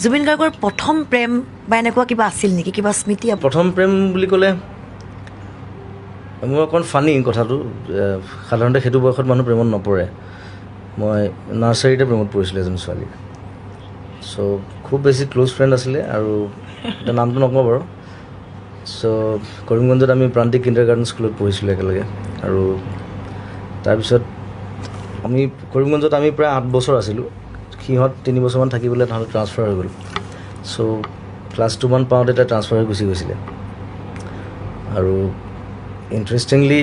জুবিন গাৰ্গৰ প্ৰথম প্ৰেম বা এনেকুৱা কিবা আছিল নেকি, কিবা স্মৃতি? প্ৰথম প্ৰেম বুলি ক'লে মোৰ অকণ ফানি কথাটো। সাধাৰণতে সেইটো বয়সত মানুহ প্ৰেমত নপৰে। মই নাৰ্চাৰীতে প্ৰেমত পৰিছিলোঁ এজনী ছোৱালী। চ' খুব বেছি ক্ল'জ ফ্ৰেণ্ড আছিলে, আৰু এতিয়া নামটো নকওঁ বাৰু। চ' কৰিমগঞ্জত আমি প্ৰান্তিক কিণ্ডাৰগাৰ্টেন স্কুলত পঢ়িছিলোঁ একেলগে। আৰু তাৰপিছত কৰিমগঞ্জত আমি প্ৰায় 8 বছৰ আছিলোঁ। সিহঁত 3 বছৰমান থাকি পেলাই তাহাঁতে ট্ৰান্সফাৰ হৈ গ'ল। চ' ক্লাছ 2 মান পাওঁতে এতিয়া ট্ৰান্সফাৰ হৈ গুচি গৈছিলে। আৰু ইণ্টাৰেষ্টিংলি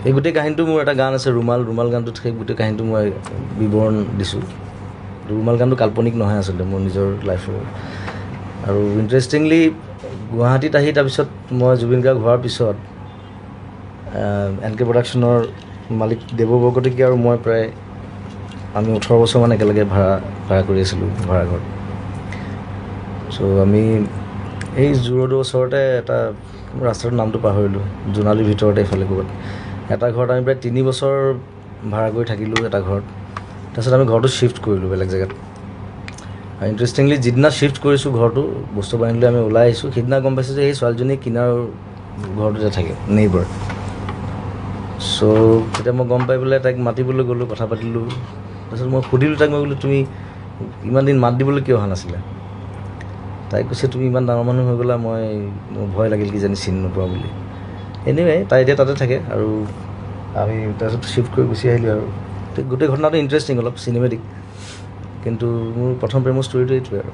এই গোটেই কাহিনীটো মোৰ এটা গান আছে ৰুমাল গানটোত সেই গোটেই কাহিনীটো মই বিৱৰণ দিছোঁ। ৰুমাল গানটো কাল্পনিক নহয় আচলতে, মোৰ নিজৰ লাইফৰ। আৰু ইণ্টাৰেষ্টিংলি গুৱাহাটীত আহি তাৰপিছত মই জুবিন গাৰ্গ হোৱাৰ পিছত NK প্ৰডাকশ্যনৰ মালিক দেৱ বৰকটকী আৰু মই প্ৰায় আমি 18 বছৰমান একেলগে ভাড়া কৰি আছিলোঁ ভাড়াঘৰত। চ' আমি এই জু-ৰোডৰ ওচৰতে এটা ৰাস্তাটোৰ নামটো পাহৰিলোঁ, জোনালীৰ ভিতৰতে এইফালে ক'ৰবাত এটা ঘৰত আমি প্ৰায় 3 বছৰ ভাড়া কৰি থাকিলোঁ এটা ঘৰত। তাৰপিছত আমি ঘৰটো শ্বিফ্ট কৰিলোঁ বেলেগ জেগাত। আৰু ইণ্টাৰেষ্টিংলি যিদিনা শ্বিফ্ট কৰিছোঁ ঘৰটো, বস্তু বাহিনী লৈ আমি ওলাই আহিছোঁ, সেইদিনা গম পাইছোঁ যে এই ছোৱালীজনী কিনাৰ ঘৰটোতে থাকে, নেইবাৰ। চ' তেতিয়া মই গম পাই পেলাই তাইক মাতিবলৈ গ'লোঁ, কথা পাতিলোঁ। তাৰপিছত মই সুধিলোঁ তাইক, মই বোলো তুমি ইমান দিন মাত দিবলৈ কিয় অহা নাছিলে? তাই কৈছে তুমি ইমান ডাঙৰ মানুহ হৈ গ'লা, মোৰ ভয় লাগিল কিজানি চিনি নোপোৱা বুলি। এনিৱে তাই এতিয়া তাতে থাকে, আৰু আমি তাৰপিছত শ্বিফ্ট কৰি গুচি আহিলোঁ। আৰু গোটেই ঘটনাটো ইণ্টাৰেষ্টিং, অলপ চিনেমেটিক, কিন্তু মোৰ প্ৰথম প্ৰেমৰ ষ্টৰিটো এইটোৱে আৰু।